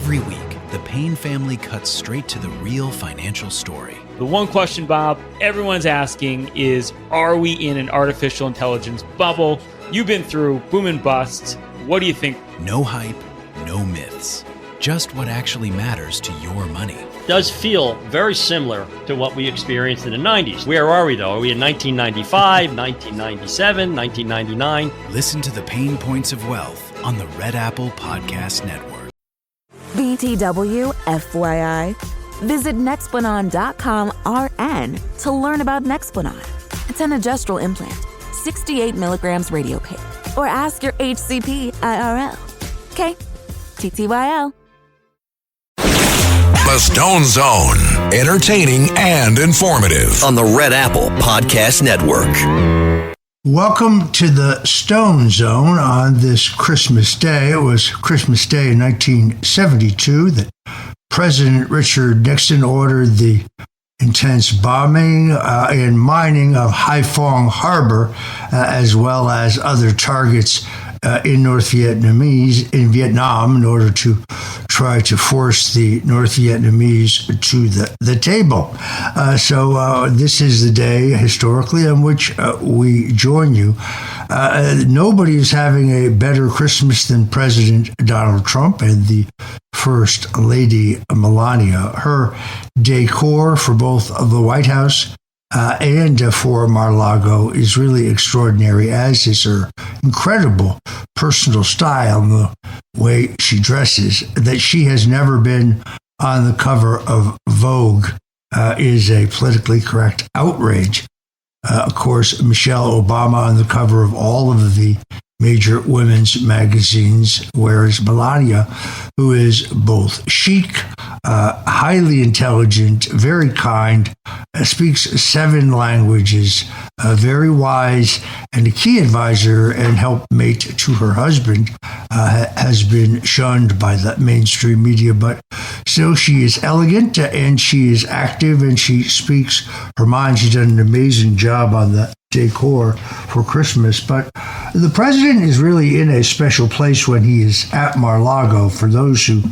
Every week, the Payne family cuts straight to the real financial story. The one question, Bob, everyone's asking is, are we in an artificial intelligence bubble? You've been through boom and bust. What do you think? No hype, no myths. Just what actually matters to your money. Does feel very similar to what we experienced in the 90s. Where are we, though? Are we in 1995, 1997, 1999? Listen to the Pain Points of Wealth on the Red Apple Podcast Network. BTW, FYI. Visit Nexplanon.com RN to learn about Nexplanon. It's an adjustable implant, 68 milligrams radio pain. Or ask your HCP IRL. Okay, TTYL. The Stone Zone, entertaining and informative on the Red Apple Podcast Network. Welcome to the Stone Zone on this Christmas Day. It was Christmas Day in 1972 that President Richard Nixon ordered the intense bombing and mining of Haiphong Harbor, as well as other targets in in Vietnam, in order to try to force the North Vietnamese to the table. So this is the day historically on which we join you. Nobody is having a better Christmas than President Donald Trump and the First Lady Melania. Her decor for both the White House and for Mar-a-Lago is really extraordinary, as is her incredible personal style and the way she dresses. That she has never been on the cover of Vogue is a politically correct outrage. Of course, Michelle Obama on the cover of all of the major women's magazines, whereas Melania, who is both chic, highly intelligent, very kind, speaks 7 languages, very wise, and a key advisor and helpmate to her husband, has been shunned by the mainstream media. But still, she is elegant and she is active and she speaks her mind. She's done an amazing job on the decor for Christmas. But the president is really in a special place when he is at Mar-a-Lago. For those who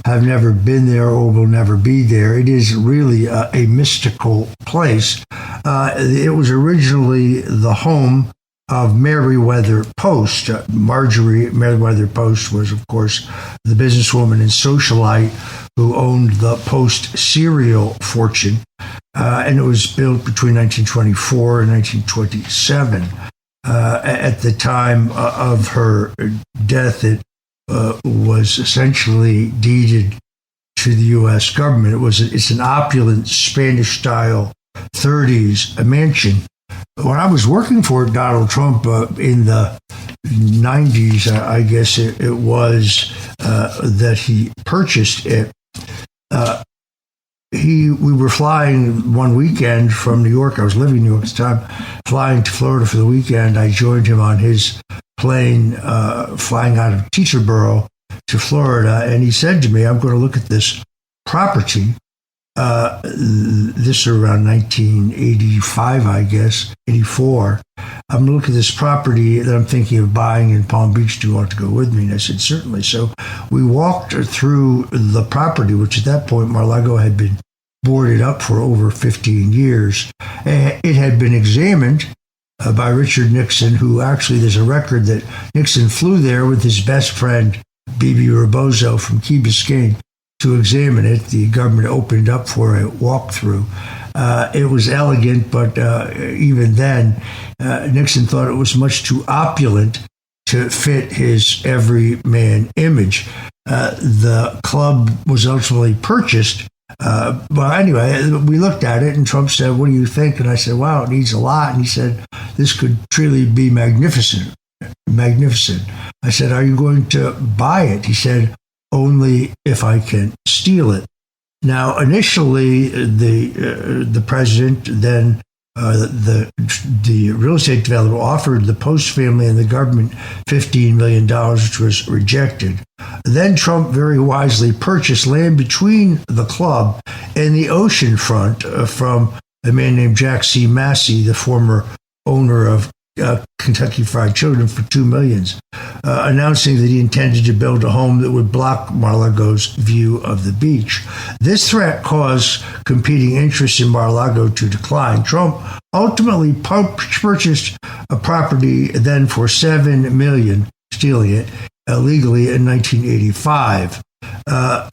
have never been there or will never be there, it is really a mystical place. It was originally the home of Meriwether Post. Marjorie Meriwether Post was, of course, the businesswoman and socialite who owned the Post cereal fortune. And it was built between 1924 and 1927. At the time of her death, it was essentially deeded to the U.S. government. It's an opulent Spanish-style 30s mansion. When I was working for Donald Trump in the 90s, I guess it was that he purchased it. We were flying one weekend from New York. I was living in New York at the time, flying to Florida for the weekend. I joined him on his plane flying out of Teterboro to Florida, and he said to me, I'm going to look at this property. This is around 1985, I guess, 84. I'm going to look at this property that I'm thinking of buying in Palm Beach. Do you want to go with me? And I said, certainly. So we walked through the property, which at that point, Mar-a-Lago had been boarded up for over 15 years. It had been examined by Richard Nixon, who actually, there's a record that Nixon flew there with his best friend, Bebe Rebozo from Key Biscayne, to examine it. The government opened up for a walkthrough. It was elegant, but even then, Nixon thought it was much too opulent to fit his everyman image. The club was ultimately purchased. But anyway, we looked at it, and Trump said, what do you think? And I said, wow, it needs a lot. And he said, this could truly be magnificent. I said, are you going to buy it? He said, only if I can steal it. Now, initially, the president, then the real estate developer, offered the Post family and the government $15 million, which was rejected. Then Trump very wisely purchased land between the club and the ocean front from a man named Jack C. Massey, the former owner of Kentucky Fried Children for $2 million, announcing that he intended to build a home that would block Mar-a-Lago's view of the beach. This threat caused competing interests in Mar-a-Lago to decline. Trump ultimately purchased a property then for $7 million, stealing it illegally in 1985.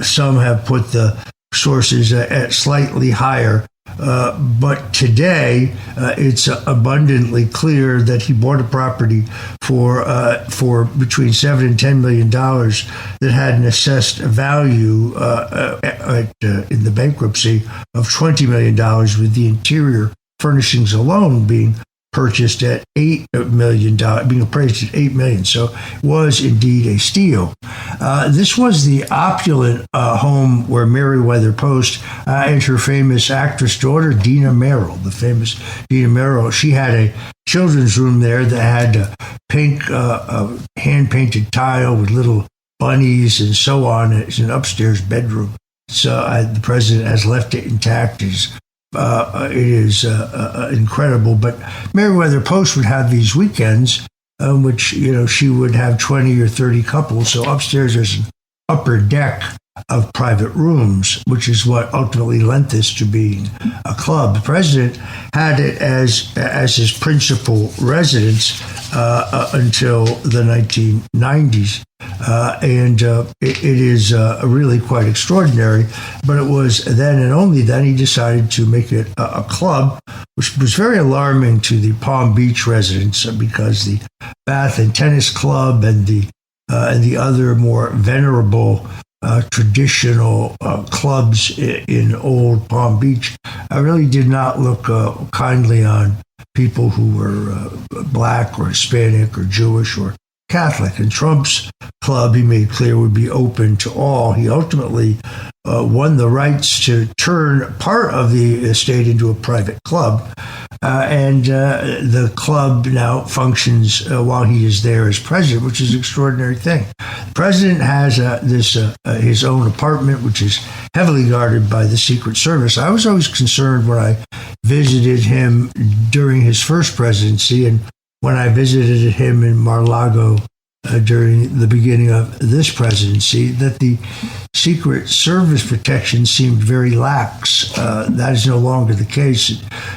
Some have put the sources at slightly higher. But today, it's abundantly clear that he bought a property for between $7 and $10 million that had an assessed value in the bankruptcy of $20 million, with the interior furnishings alone being purchased at $8 million, being appraised at $8 million. So it was indeed a steal. This was the opulent home where Meriwether Post and her famous actress daughter, Dina Merrill, the famous Dina Merrill, she had a children's room there that had a pink hand-painted tile with little bunnies and so on. It's an upstairs bedroom. So the president has left it intact. It is incredible. But Meriwether Post would have these weekends in which, she would have 20 or 30 couples. So upstairs there's an upper deck of private rooms, which is what ultimately lent this to being a club. The president had it as his principal residence until the 1990s. And it is really quite extraordinary. But it was then and only then he decided to make it a club, which was very alarming to the Palm Beach residents because the Bath and Tennis Club and the other more venerable traditional clubs in old Palm Beach really did not look kindly on people who were black or Hispanic or Jewish or Catholic. And Trump's club, he made clear, would be open to all. He ultimately won the rights to turn part of the estate into a private club. And the club now functions while he is there as president, which is an extraordinary thing. The president has his own apartment, which is heavily guarded by the Secret Service. I was always concerned when I visited him during his first presidency and when I visited him in Mar-a-Lago during the beginning of this presidency, that the Secret Service protection seemed very lax. That is no longer the case.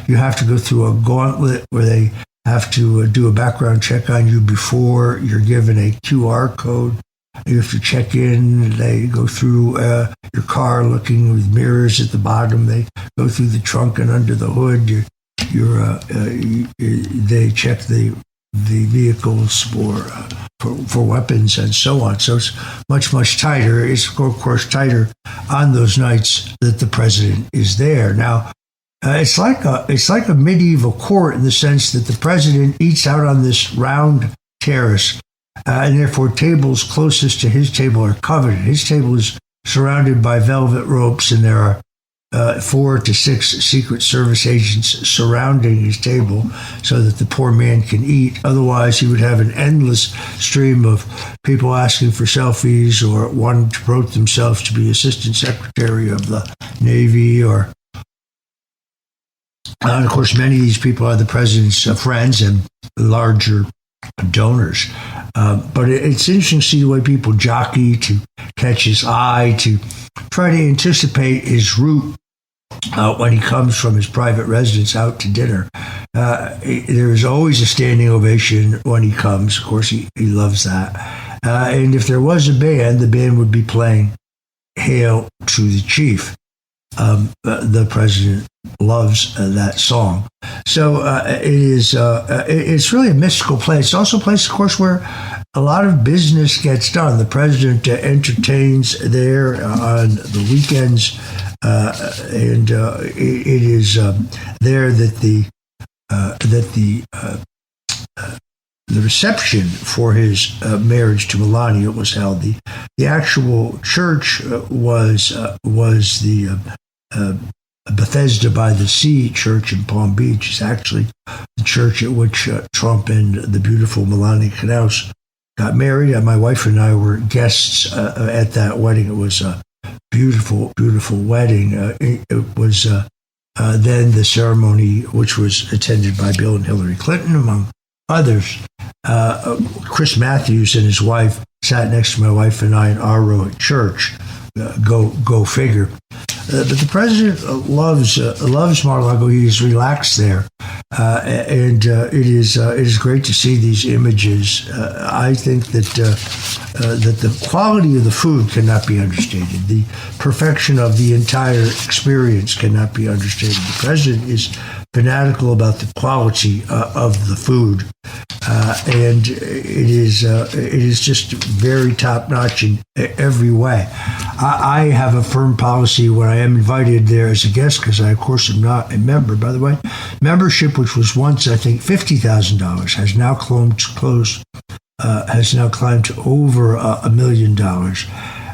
You have to go through a gauntlet where they have to do a background check on you before you're given a QR code. You have to check in. They go through your car looking with mirrors at the bottom. They go through the trunk and under the hood. They check the vehicles for weapons and so on. So it's much tighter. It's of course tighter on those nights that the president is there. Now, it's like a medieval court in the sense that the president eats out on this round terrace, and therefore tables closest to his table are covered. His table is surrounded by velvet ropes, and there are 4 to 6 Secret Service agents surrounding his table so that the poor man can eat. Otherwise, he would have an endless stream of people asking for selfies or wanting to promote themselves to be Assistant Secretary of the Navy. And of course, many of these people are the president's friends and larger donors. But it's interesting to see the way people jockey to catch his eye, to try to anticipate his route when he comes from his private residence out to dinner. There is always a standing ovation when he comes. Of course, he loves that. And if there was a band, the band would be playing Hail to the Chief. The president loves that song. So it's really a mystical place. It's also a place, of course, where a lot of business gets done. The president entertains there on the weekends, and it is there that the reception for his marriage to Melania was held. The actual church was the Bethesda by the Sea Church in Palm Beach. It's actually the church at which Trump and the beautiful Melania Knauss got married. And my wife and I were guests at that wedding. It was a beautiful, beautiful wedding. It was then the ceremony, which was attended by Bill and Hillary Clinton, among others. Chris Matthews and his wife sat next to my wife and I in our row at church. Go figure. But the president loves Mar-a-Lago. He's relaxed there, and it is great to see these images. I think that the quality of the food cannot be understated. The perfection of the entire experience cannot be understated. The president is fanatical about the quality of the food, and it is just very top notch in every way. I have a firm policy when I am invited there as a guest, because I, of course, am not a member. By the way, membership, which was once, I think, $50,000, has now climbed to over $1 million.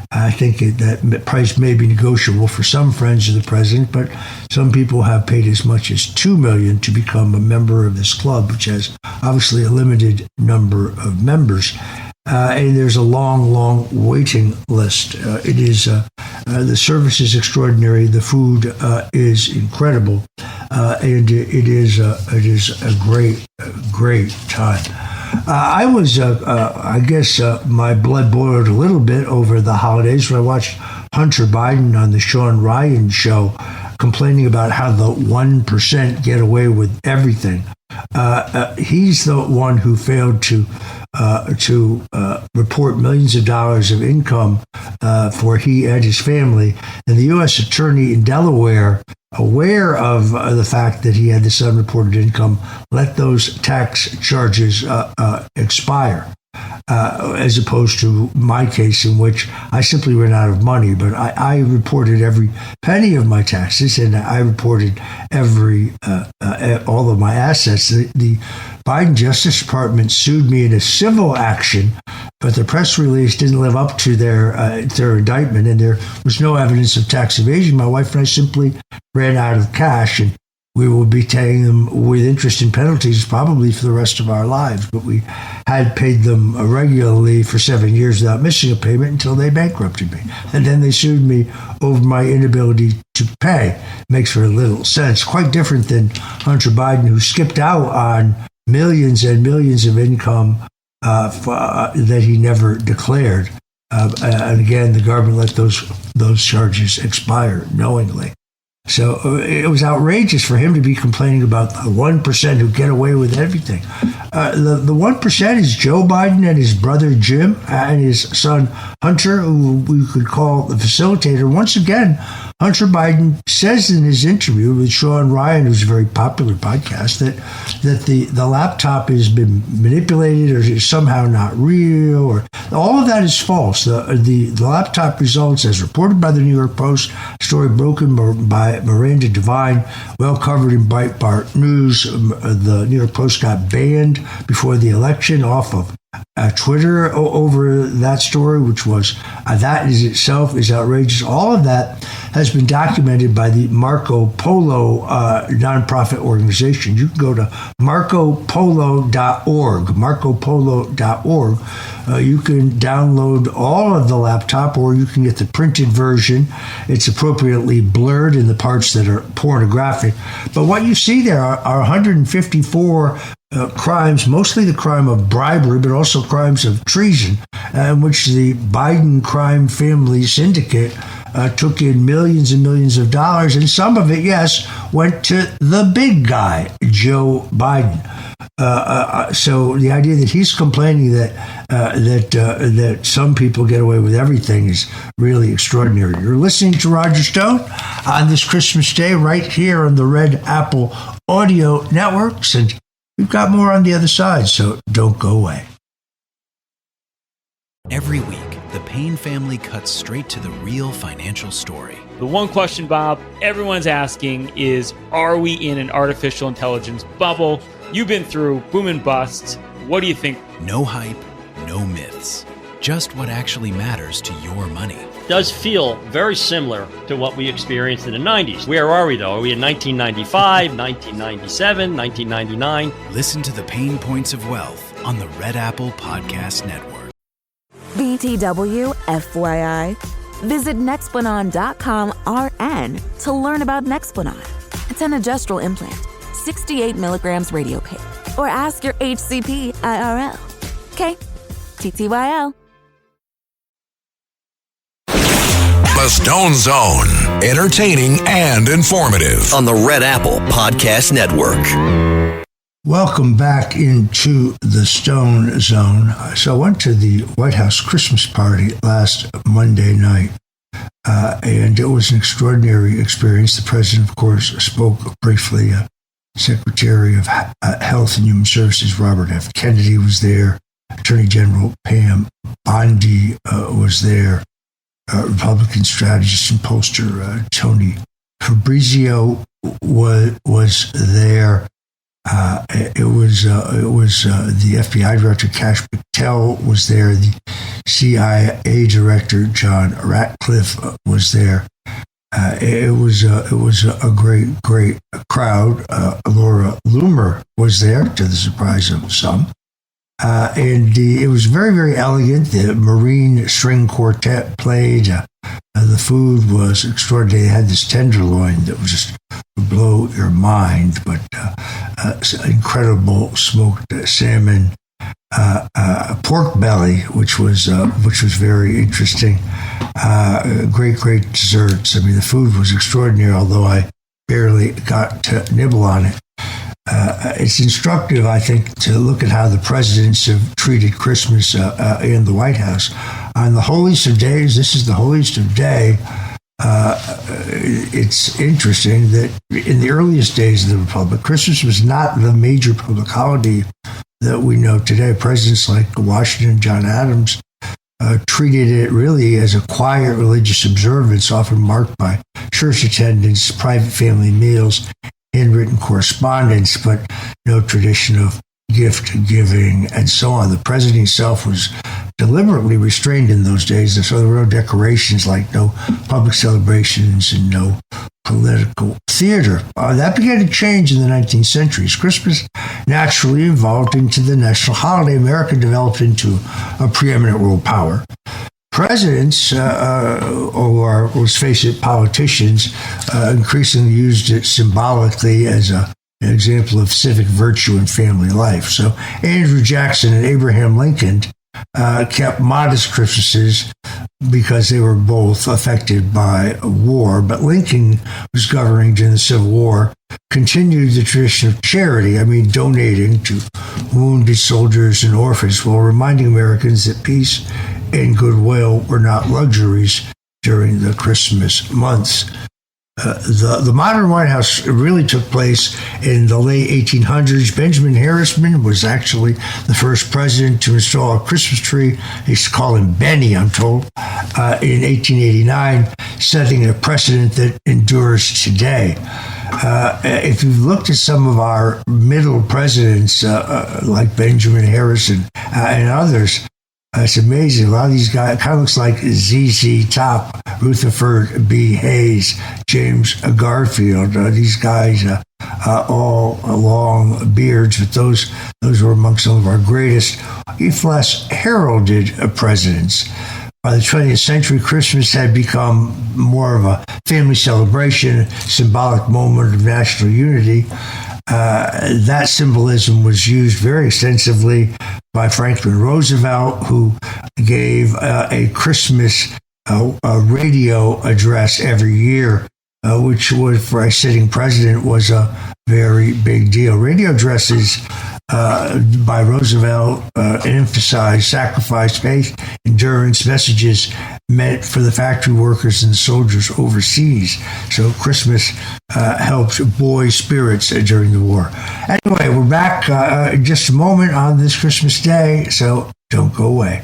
I think that price may be negotiable for some friends of the president, but some people have paid as much as $2 million to become a member of this club, which has obviously a limited number of members. And there's a long waiting list. The service is extraordinary. The food is incredible, and it is a great time. I was, I guess, my blood boiled a little bit over the holidays when I watched Hunter Biden on the Sean Ryan show complaining about how the 1% get away with everything. He's the one who failed to report millions of dollars of income for he and his family. And the U.S. attorney in Delaware, aware of the fact that he had this unreported income, let those tax charges expire. As opposed to my case, in which I simply ran out of money, but I reported every penny of my taxes, and I reported all of my assets. The Biden Justice Department sued me in a civil action, but the press release didn't live up to their indictment, and there was no evidence of tax evasion. My wife and I simply ran out of cash, and we will be paying them with interest and penalties probably for the rest of our lives. But we had paid them regularly for 7 years without missing a payment until they bankrupted me. And then they sued me over my inability to pay. Makes very little sense. Quite different than Hunter Biden, who skipped out on millions and millions of income that he never declared. And again, the government let those charges expire knowingly. So it was outrageous for him to be complaining about the 1% who get away with everything. The 1% is Joe Biden and his brother Jim and his son Hunter, who we could call the facilitator. Once again, Hunter Biden says in his interview with Sean Ryan, who's a very popular podcast, that the laptop has been manipulated or is somehow not real, or all of that is false. The laptop results, as reported by the New York Post, story broken by Miranda Devine, well covered in Breitbart News. The New York Post got banned before the election off of Twitter over that story, which was that is itself is outrageous. All of that has been documented by the Marco Polo nonprofit organization. You can go to marcopolo.org. marcopolo.org. You can download all of the laptop, or you can get the printed version. It's appropriately blurred in the parts that are pornographic. But what you see there are 154 crimes, mostly the crime of bribery, but also crimes of treason, in which the Biden crime family syndicate took in millions and millions of dollars, and some of it, yes, went to the big guy, Joe Biden. So the idea that he's complaining that some people get away with everything is really extraordinary. You're listening to Roger Stone on this Christmas Day, right here on the Red Apple Audio Networks, and we've got more on the other side, so don't go away. Every week, the Payne family cuts straight to the real financial story. The one question, Bob, everyone's asking is, are we in an artificial intelligence bubble? You've been through boom and bust. What do you think? No hype, no myths. Just what actually matters to your money. Does feel very similar to what we experienced in the 90s. Where are we, though? Are we in 1995, 1997, 1999? Listen to the Pain Points of Wealth on the Red Apple Podcast Network. BTW, FYI. Visit Nexplanon.com RN to learn about Nexplanon. It's an adjustable implant, 68 milligrams radio pain. or ask your HCP IRL. Okay, TTYL. The Stone Zone, entertaining and informative. On the Red Apple Podcast Network. Welcome back into the Stone Zone. So I went to the White House Christmas party last Monday night, and it was an extraordinary experience. The president, of course, spoke briefly. Secretary of Health and Human Services Robert F. Kennedy was there. Attorney General Pam Bondi was there. Republican strategist and pollster Tony Fabrizio was there. It was the FBI director Kash Patel was there. The CIA director John Ratcliffe was there. It was a great crowd. Laura Loomer was there, to the surprise of some. And it was very, very elegant. The Marine String Quartet played. The food was extraordinary. They had this tenderloin that was just blow your mind, but incredible smoked salmon, pork belly, which was very interesting. Great desserts. I mean, the food was extraordinary, although I barely got to nibble on it. It's instructive, I think, to look at how the presidents have treated Christmas in the White House. On the holiest of days, this is the holiest of day. It's interesting that in the earliest days of the Republic, Christmas was not the major public holiday that we know today. Presidents like Washington, John Adams, treated it really as a quiet religious observance, often marked by church attendance, private family meals, handwritten correspondence, but no tradition of gift giving and so on. The president himself was deliberately restrained in those days, and so there were no decorations, like no public celebrations and no political theater. That began to change in the 19th century. Christmas naturally evolved into the national holiday. America developed into a preeminent world power. Presidents, or let's face it, politicians, increasingly used it symbolically as an example of civic virtue and family life. So Andrew Jackson and Abraham Lincoln kept modest Christmases because they were both affected by war. But Lincoln was governing during the Civil War, continued the tradition of charity, donating to wounded soldiers and orphans, while reminding Americans that peace and goodwill were not luxuries during the Christmas months. The modern White House really took place in the late 1800s. Benjamin Harrison was actually the first president to install a Christmas tree. They used to call him Benny, I'm told, in 1889, setting a precedent that endures today. If you've looked at some of our middle presidents, like Benjamin Harrison and others, it's amazing. A lot of these guys, it kind of looks like ZZ Top, Rutherford B. Hayes, James Garfield. These guys, all long beards, but those were among some of our greatest, if less heralded presidents. By the 20th century, Christmas had become more of a family celebration, symbolic moment of national unity. That symbolism was used very extensively by Franklin Roosevelt, who gave a Christmas radio address every year, which was, for a sitting president, was a very big deal. Radio addresses by Roosevelt emphasized sacrifice, faith, endurance, messages meant for the factory workers and soldiers overseas. So Christmas helped buoy spirits during the war. Anyway, we're back in just a moment on this Christmas Day, so don't go away.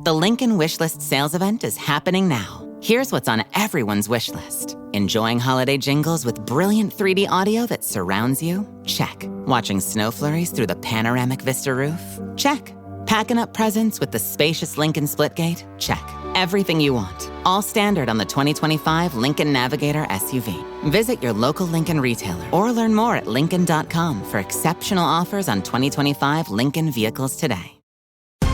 The Lincoln Wishlist sales event is happening now. Here's what's on everyone's wish list. Enjoying holiday jingles with brilliant 3D audio that surrounds you? Check. Watching snow flurries through the panoramic Vista roof? Check. Packing up presents with the spacious Lincoln Splitgate? Check. Everything you want. All standard on the 2025 Lincoln Navigator SUV. Visit your local Lincoln retailer or learn more at Lincoln.com for exceptional offers on 2025 Lincoln vehicles today.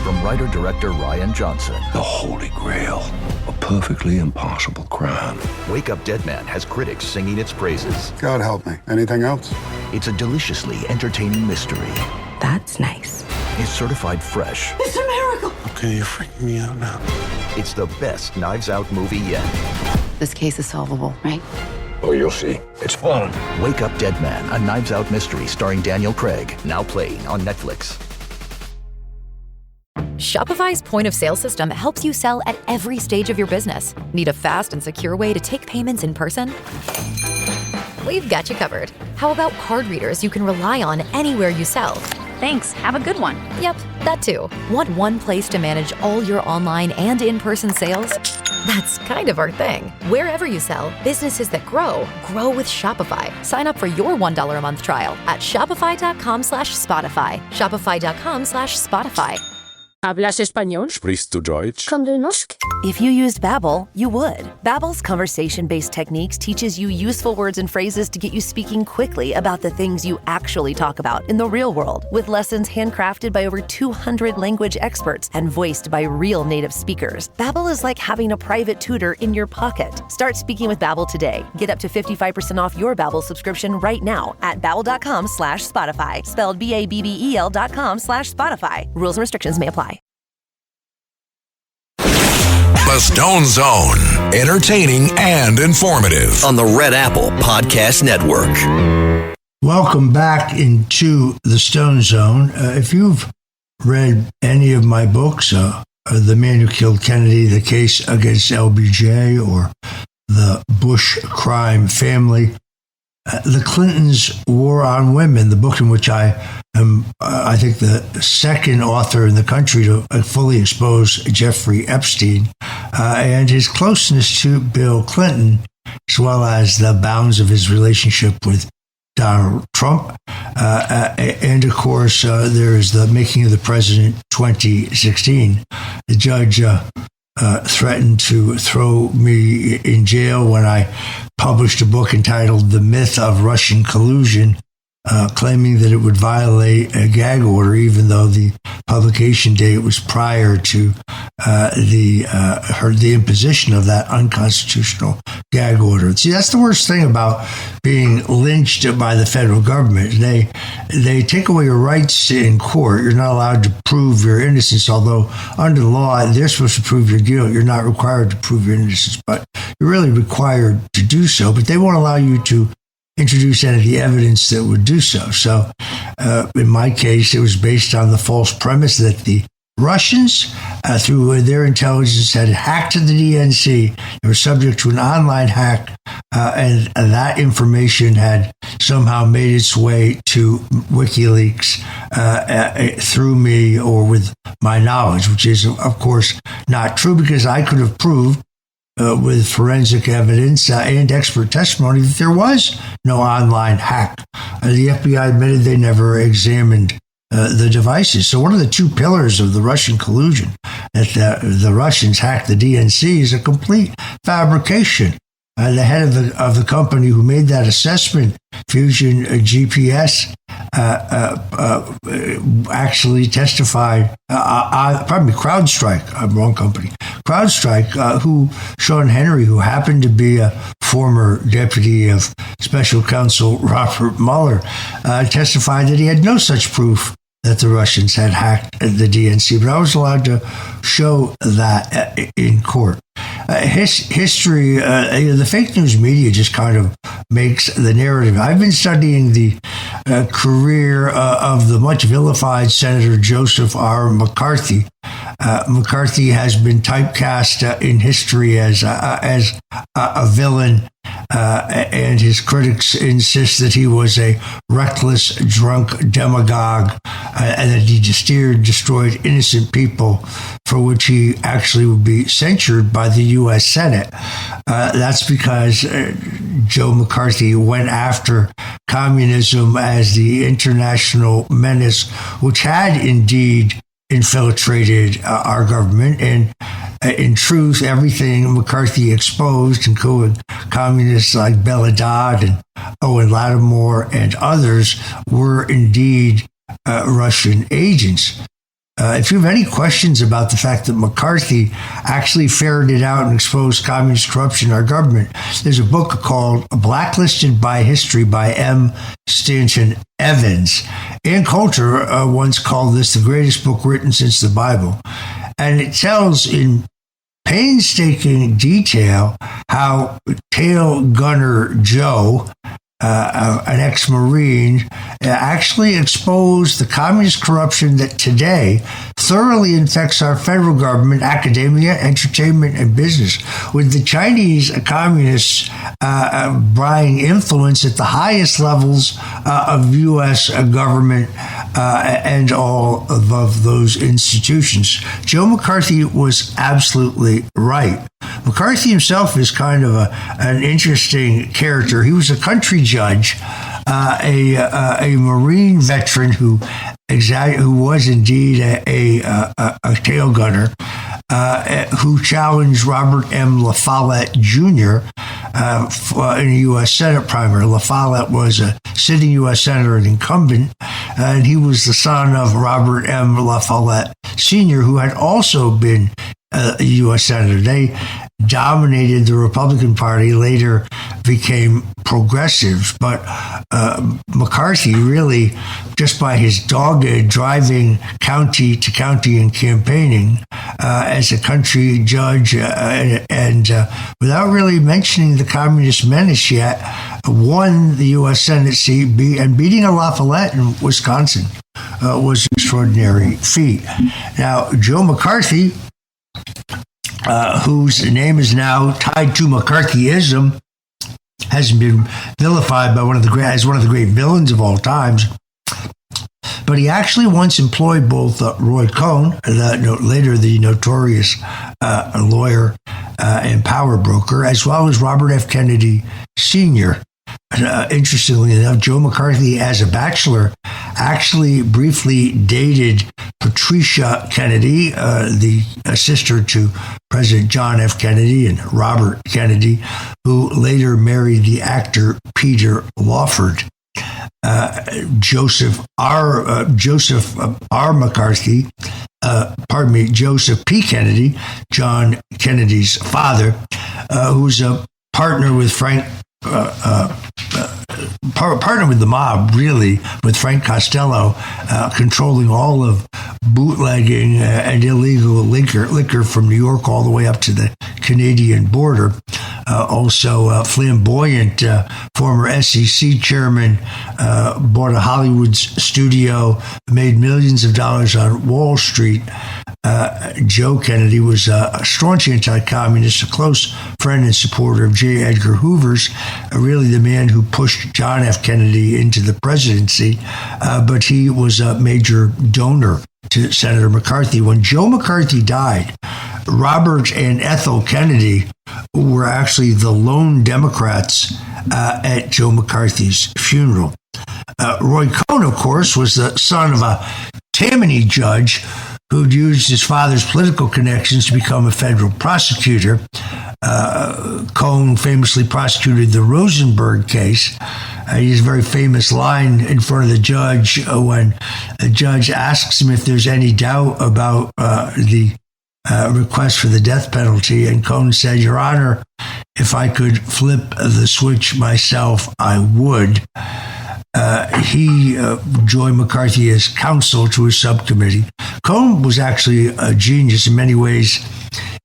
from writer-director Rian Johnson. The Holy Grail. A perfectly impossible crime. Wake Up Dead Man has critics singing its praises. God help me. Anything else? It's a deliciously entertaining mystery. That's nice. It's certified fresh. It's a miracle. Okay, you're freaking me out now. It's the best Knives Out movie yet. This case is solvable, right? Oh, you'll see. It's fun. Wake Up Dead Man, a Knives Out mystery starring Daniel Craig, now playing on Netflix. Shopify's point-of-sale system helps you sell at every stage of your business. Need a fast and secure way to take payments in person? We've got you covered. How about card readers you can rely on anywhere you sell? Thanks. Have a good one. Yep, that too. Want one place to manage all your online and in-person sales? That's kind of our thing. Wherever you sell, businesses that grow with Shopify. Sign up for your $1 a month trial at shopify.com/Spotify. Shopify.com/Spotify. ¿Hablas español? Sprichst du Deutsch? Kann du Norsk? If you used Babbel, you would. Babbel's conversation-based techniques teaches you useful words and phrases to get you speaking quickly about the things you actually talk about in the real world, with lessons handcrafted by over 200 language experts and voiced by real native speakers. Babbel is like having a private tutor in your pocket. Start speaking with Babbel today. Get up to 55% off your Babbel subscription right now at babbel.com/Spotify. Spelled BABBEL.com/Spotify. Rules and restrictions may apply. The Stone Zone. Entertaining and informative. On the Red Apple Podcast Network. Welcome back into the Stone Zone. If you've read any of my books, The Man Who Killed Kennedy, The Case Against LBJ, or The Bush Crime Family, The Clintons' War on Women, the book in which I am, I think, the second author in the country to fully expose Jeffrey Epstein and his closeness to Bill Clinton, as well as the bounds of his relationship with Donald Trump. And, of course, there is The Making of the President 2016. The judge threatened to throw me in jail when I published a book entitled The Myth of Russian Collusion, claiming that it would violate a gag order, even though the publication date was prior to the imposition of that unconstitutional gag order. See, that's the worst thing about being lynched by the federal government. They take away your rights in court. You're not allowed to prove your innocence, although under the law, they're supposed to prove your guilt. You're not required to prove your innocence, but you're really required to do so. But they won't allow you to introduce any of the evidence that would do so. So in my case, it was based on the false premise that the Russians, through their intelligence, had hacked the DNC. They were subject to an online hack, and that information had somehow made its way to WikiLeaks through me or with my knowledge, which is, of course, not true, because I could have proved with forensic evidence and expert testimony that there was no online hack. The FBI admitted they never examined the devices. So one of the two pillars of the Russian collusion, that the Russians hacked the DNC, is a complete fabrication. The head of the company who made that assessment, Fusion GPS, actually testified, CrowdStrike, wrong company, CrowdStrike, Sean Henry, who happened to be a former deputy of Special Counsel Robert Mueller, testified that he had no such proof that the Russians had hacked the DNC, but I was allowed to show that in court. History, the fake news media just kind of makes the narrative. I've been studying the career of the much vilified Senator Joseph R. McCarthy. McCarthy has been typecast in history as a villain, and his critics insist that he was a reckless, drunk demagogue, and that he destroyed innocent people, for which he actually would be censured by the U.S. Senate. That's because Joe McCarthy went after communism as the international menace, which had indeed infiltrated our government. And in truth, everything McCarthy exposed, including communists like Bella Dodd and Owen Lattimore and others, were indeed Russian agents. If you have any questions about the fact that McCarthy actually ferreted out and exposed communist corruption in our government, there's a book called Blacklisted by History by M. Stanton Evans. Ann Coulter once called this the greatest book written since the Bible. And it tells in painstaking detail how tail gunner Joe, an ex-Marine, actually exposed the communist corruption that today thoroughly infects our federal government, academia, entertainment, and business, with the Chinese communists buying influence at the highest levels of U.S. government and all of those institutions. Joe McCarthy was absolutely right. McCarthy himself is kind of an interesting character. He was a country judge, a Marine veteran who was indeed a tail gunner, who challenged Robert M. La Follette Jr. In a U.S. Senate primary. La Follette was a sitting U.S. senator and incumbent, and he was the son of Robert M. La Follette Sr., who had also been a U.S. senator. They dominated the Republican Party, later became progressives, but McCarthy really, just by his dogged driving county to county and campaigning as a country judge and without really mentioning the communist menace yet, won the U.S. Senate seat and beating a La Follette in Wisconsin was an extraordinary feat. Now, Joe McCarthy, whose name is now tied to McCarthyism, has been vilified by as one of the great villains of all times. But he actually once employed both Roy Cohn, later the notorious lawyer and power broker, as well as Robert F. Kennedy Sr. Interestingly enough, Joe McCarthy, as a bachelor, actually briefly dated Patricia Kennedy, the sister to President John F. Kennedy and Robert Kennedy, who later married the actor Peter Lawford. Joseph P. Kennedy, John Kennedy's father, who's a partner with partner with the mob, really, with Frank Costello, controlling all of bootlegging and illegal liquor from New York all the way up to the Canadian border. Also, flamboyant former SEC chairman, bought a Hollywood studio, made millions of dollars on Wall Street. Joe Kennedy was a staunch anti-communist, a close friend and supporter of J. Edgar Hoover's, really the man who pushed John F. Kennedy into the presidency, but he was a major donor to Senator McCarthy. When Joe McCarthy died, Robert and Ethel Kennedy were actually the lone Democrats at Joe McCarthy's funeral. Roy Cohn, of course, was the son of a Tammany judge who'd used his father's political connections to become a federal prosecutor. Cohn famously prosecuted the Rosenberg case. He has a very famous line in front of the judge when the judge asks him if there's any doubt about the request for the death penalty. And Cohn said, "Your Honor, if I could flip the switch myself, I would." He joined McCarthy as counsel to his subcommittee. Cohn was actually a genius in many ways.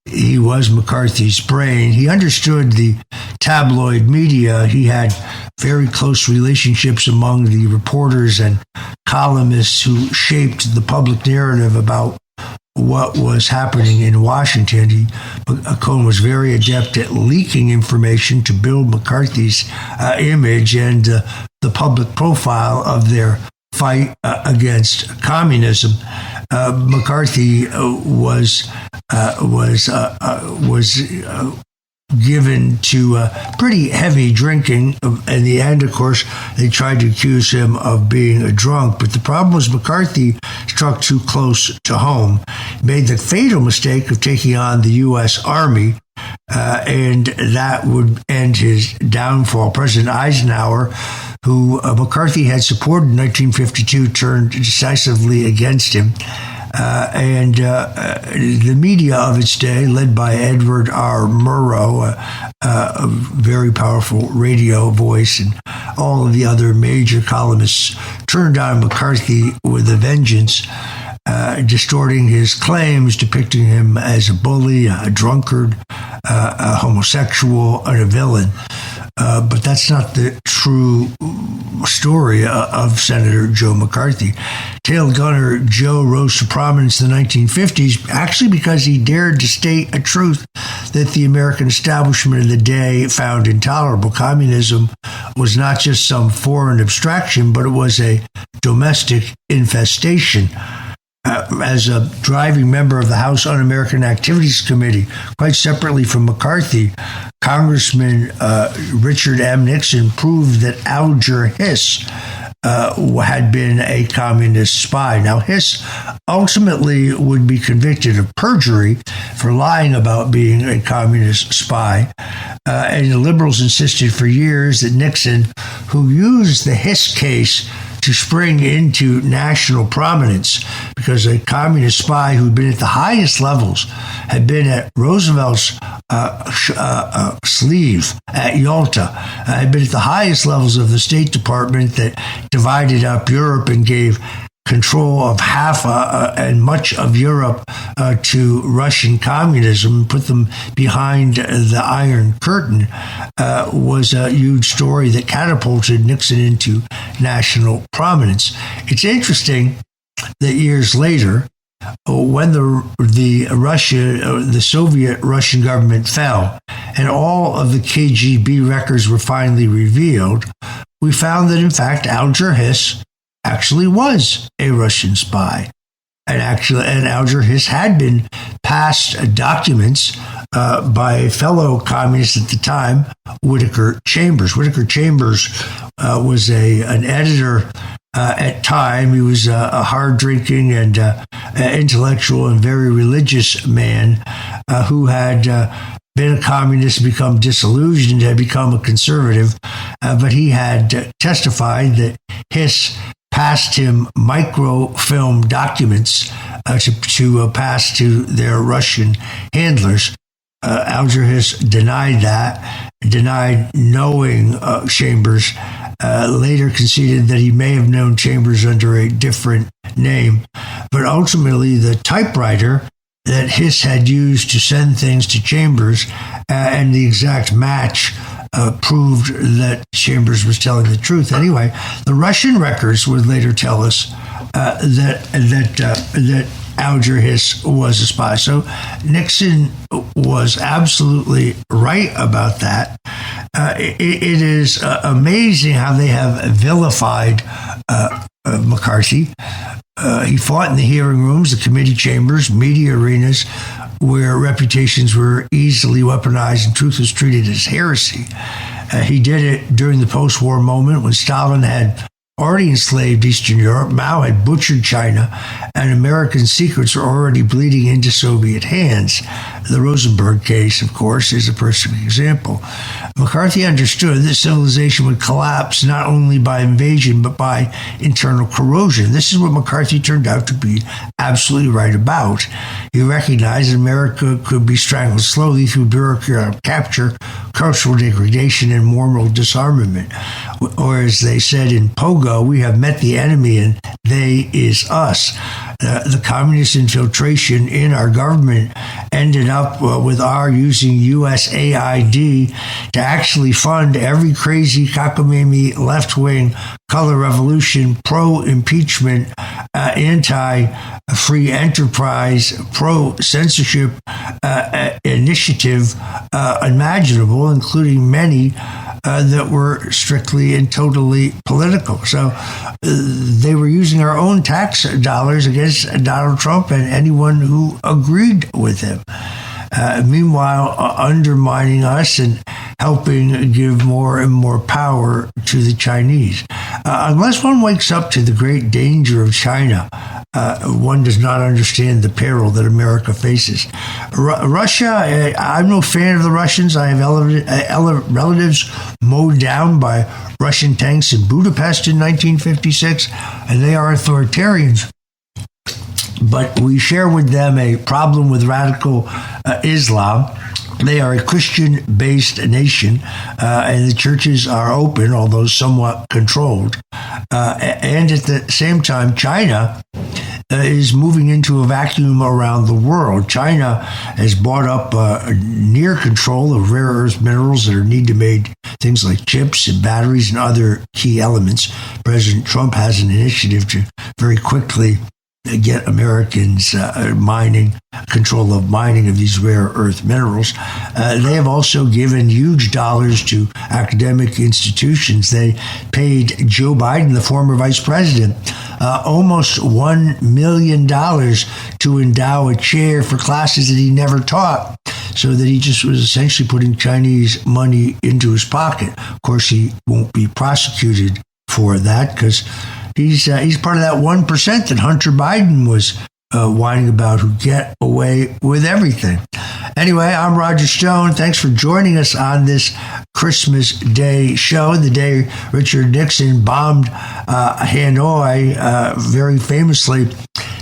He was McCarthy's brain. He understood the tabloid media. He had very close relationships among the reporters and columnists who shaped the public narrative about what was happening in Washington. Cohn was very adept at leaking information to build McCarthy's image and the public profile of their fight against communism. McCarthy was given to pretty heavy drinking. In the end, of course, they tried to accuse him of being a drunk. But the problem was McCarthy struck too close to home, made the fatal mistake of taking on the U.S. Army, and that would end his downfall. President Eisenhower, who McCarthy had supported in 1952, turned decisively against him. and the media of its day, led by Edward R. Murrow, a very powerful radio voice, and all of the other major columnists, turned on McCarthy with a vengeance, distorting his claims, depicting him as a bully, a drunkard, a homosexual, and a villain. But that's not the true story of Senator Joe McCarthy. Tail gunner Joe rose to prominence in the 1950s actually because he dared to state a truth that the American establishment of the day found intolerable. Communism was not just some foreign abstraction, but it was a domestic infestation. As a driving member of the House Un-American Activities Committee, quite separately from McCarthy, Congressman Richard M. Nixon proved that Alger Hiss had been a communist spy. Now, Hiss ultimately would be convicted of perjury for lying about being a communist spy. And the liberals insisted for years that Nixon, who used the Hiss case to spring into national prominence, because a communist spy who'd been at the highest levels had been at Roosevelt's sleeve at Yalta, had been at the highest levels of the State Department that divided up Europe and gave control of half and much of Europe to Russian communism, put them behind the Iron Curtain, was a huge story that catapulted Nixon into national prominence. It's interesting that years later, when the Soviet Russian government fell and all of the KGB records were finally revealed, we found that in fact Alger Hiss actually was a Russian spy. And Alger Hiss had been passed documents by a fellow communist at the time, Whittaker Chambers. Whittaker Chambers was an editor at Time. He was a hard-drinking and intellectual and very religious man who had been a communist, become disillusioned, had become a conservative, but he had testified that Hiss passed him microfilm documents to pass to their Russian handlers. Alger Hiss denied that, denied knowing Chambers, later conceded that he may have known Chambers under a different name. But ultimately, the typewriter that Hiss had used to send things to Chambers and the exact match proved that Chambers was telling the truth. Anyway, the Russian records would later tell us that Alger Hiss was a spy. So Nixon was absolutely right about that. It is amazing how they have vilified McCarthy. He fought in the hearing rooms, the committee chambers, media arenas, where reputations were easily weaponized and truth was treated as heresy. He did it during the post-war moment when Stalin had already enslaved Eastern Europe, Mao had butchered China, and American secrets were already bleeding into Soviet hands. The Rosenberg case, of course, is a perfect example. McCarthy understood that civilization would collapse not only by invasion, but by internal corrosion. This is what McCarthy turned out to be absolutely right about. He recognized that America could be strangled slowly through bureaucratic capture, cultural degradation, and moral disarmament. Or as they said in Pogo, we have met the enemy and they is us. The communist infiltration in our government ended up with our using USAID to actually fund every crazy cockamamie left-wing color revolution, pro-impeachment, anti-free enterprise, pro-censorship initiative imaginable, including many that were strictly and totally political. So they were using our own tax dollars against Donald Trump and anyone who agreed with him. Meanwhile, undermining us and helping give more and more power to the Chinese. Unless one wakes up to the great danger of China, one does not understand the peril that America faces. Russia, I'm no fan of the Russians. I have relatives mowed down by Russian tanks in Budapest in 1956, and they are authoritarians. but we share with them a problem with radical Islam. They are a Christian-based nation, and the churches are open, although somewhat controlled. And at the same time, China is moving into a vacuum around the world. China has bought up near control of rare earth minerals that are needed to make things like chips and batteries and other key elements. President Trump has an initiative to very quickly get Americans control of mining of these rare earth minerals. They have also given huge dollars to academic institutions. They paid Joe Biden, the former vice president, almost $1 million to endow a chair for classes that he never taught, so that he just was essentially putting Chinese money into his pocket. Of course, he won't be prosecuted for that because he's part of that 1% that Hunter Biden was whining about, who get away with everything. Anyway, I'm Roger Stone. Thanks for joining us on this Christmas Day show, the day Richard Nixon bombed Hanoi. Very famously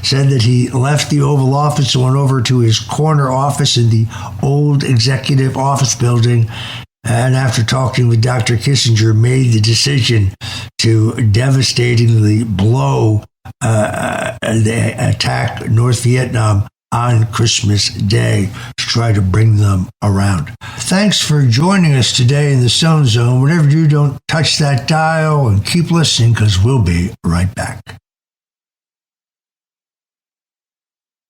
said that he left the Oval Office and went over to his corner office in the old executive office building, and after talking with Dr. Kissinger, made the decision to devastatingly blow attack North Vietnam on Christmas Day to try to bring them around. Thanks for joining us today in the Stone Zone. Whatever you do, don't touch that dial and keep listening, because we'll be right back.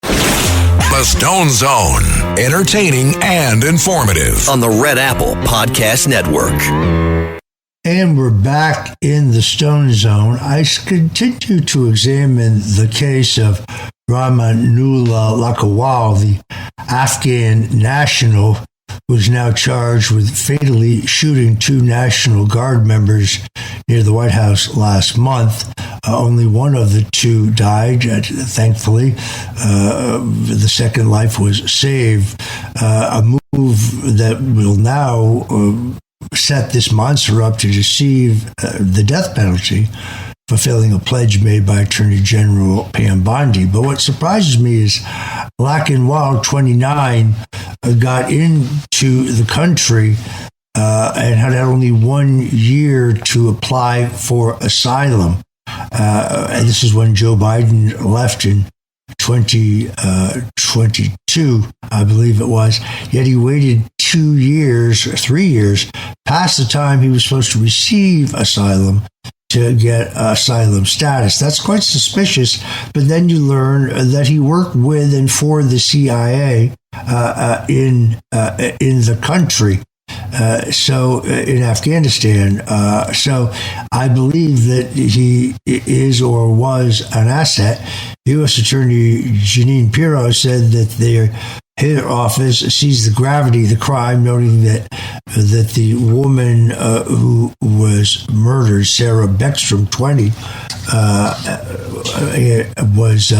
The Stone Zone, entertaining and informative on the Red Apple Podcast Network. And we're back in the Stone Zone. I continue to examine the case of Rahmanullah Lakhwal, the Afghan national who is now charged with fatally shooting 2 National Guard members near the White House last month. Only one of the 2 died, thankfully. The second life was saved. A move that will now set this monster up to receive the death penalty, fulfilling a pledge made by Attorney General Pam Bondi. But what surprises me is Lakhwal, 29, got into the country and had only 1 year to apply for asylum. And this is when Joe Biden left in 2022, I believe it was. Yet he waited 2 years or 3 years past the time he was supposed to receive asylum to get asylum status. That's quite suspicious. But then you learn that he worked with and for the CIA in the country. So in Afghanistan. So I believe that he is or was an asset. U.S. Attorney Jeanine Pirro said that her office sees the gravity of the crime, noting that the woman who was murdered, Sarah Beckstrom, 20, was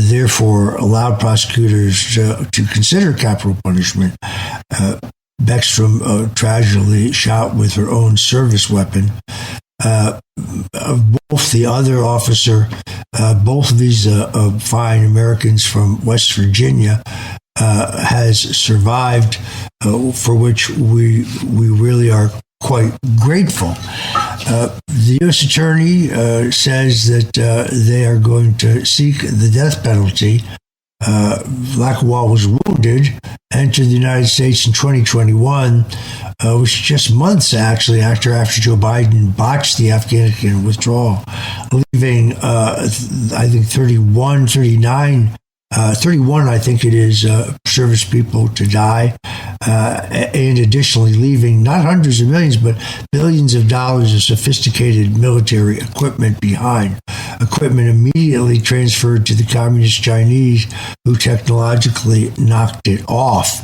therefore allowed prosecutors to consider capital punishment. Beckstrom tragically shot with her own service weapon. Both the other officer, both of these fine Americans from West Virginia, has survived, for which we really are quite grateful. The U.S. Attorney says that they are going to seek the death penalty. Lakhwal was wounded, entered the United States in 2021, which is just months actually after Joe Biden botched the Afghanistan withdrawal, leaving I think 31, I think it is, service people to die, and additionally leaving not hundreds of millions, but billions of dollars of sophisticated military equipment behind. Equipment immediately transferred to the Communist Chinese, who technologically knocked it off.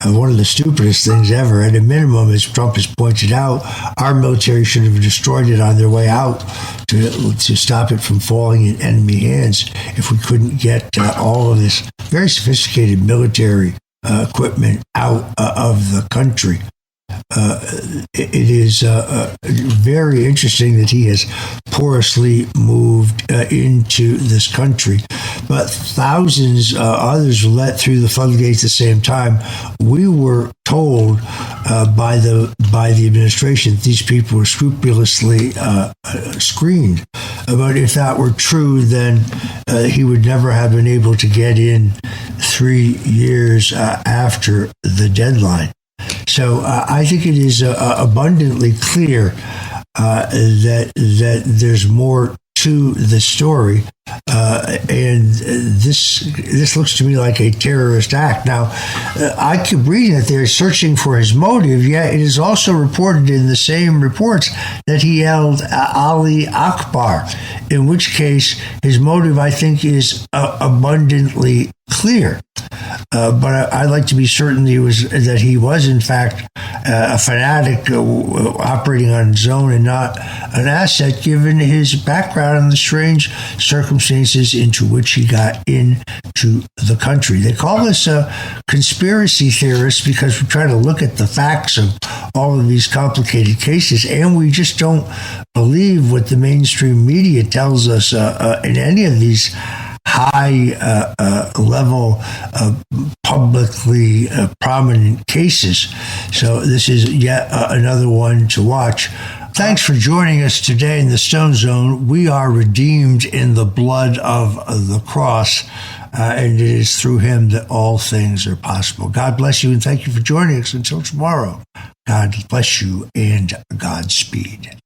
One of the stupidest things ever. At a minimum, as Trump has pointed out, our military should have destroyed it on their way out to stop it from falling in enemy hands if we couldn't get all of this very sophisticated military equipment out of the country. it is very interesting that he has porously moved into this country. But thousands others were let through the floodgates at the same time. We were told by the administration that these people were scrupulously screened. But if that were true, then he would never have been able to get in 3 years after the deadline. So I think it is abundantly clear that there's more to the story, and this looks to me like a terrorist act. Now, I keep reading that they're searching for his motive, yet it is also reported in the same reports that he yelled Ali Akbar, in which case his motive, I think, is abundantly clear. But I'd like to be certain that he was in fact a fanatic operating on his own and not an asset, given his background and the strange circumstances into which he got into the country. They call us conspiracy theorists because we try to look at the facts of all of these complicated cases, and we just don't believe what the mainstream media tells us in any of these high level publicly prominent cases. So this is yet another one to watch. Thanks for joining us today in the Stone Zone. We are redeemed in the blood of the cross, and it is through him that all things are possible. God bless you, and thank you for joining us. Until tomorrow, God bless you and Godspeed.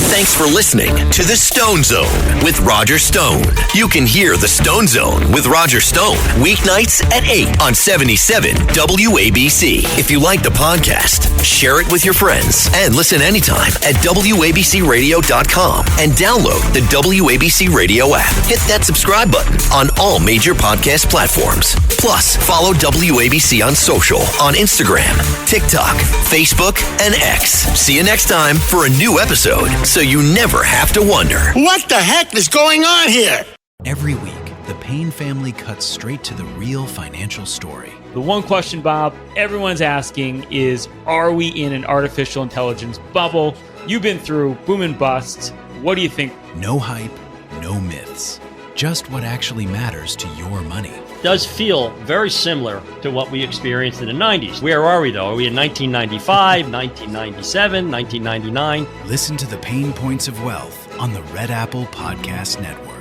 Thanks for listening to The Stone Zone with Roger Stone. You can hear The Stone Zone with Roger Stone weeknights at 8 on 77 WABC. If you like the podcast, share it with your friends and listen anytime at WABCRadio.com and download the WABC Radio app. Hit that subscribe button on all major podcast platforms. Plus, follow WABC on social on Instagram, TikTok, Facebook, and X. See you next time for a new episode, so you never have to wonder. What the heck is going on here? Every week, the Payne family cuts straight to the real financial story. The one question, Bob, everyone's asking is, are we in an artificial intelligence bubble? You've been through boom and bust. What do you think? No hype, no myths. Just what actually matters to your money. Does feel very similar to what we experienced in the 90s. Where are we, though? Are we in 1995, 1997, 1999? Listen to the Pain Points of Wealth on the Red Apple Podcast Network.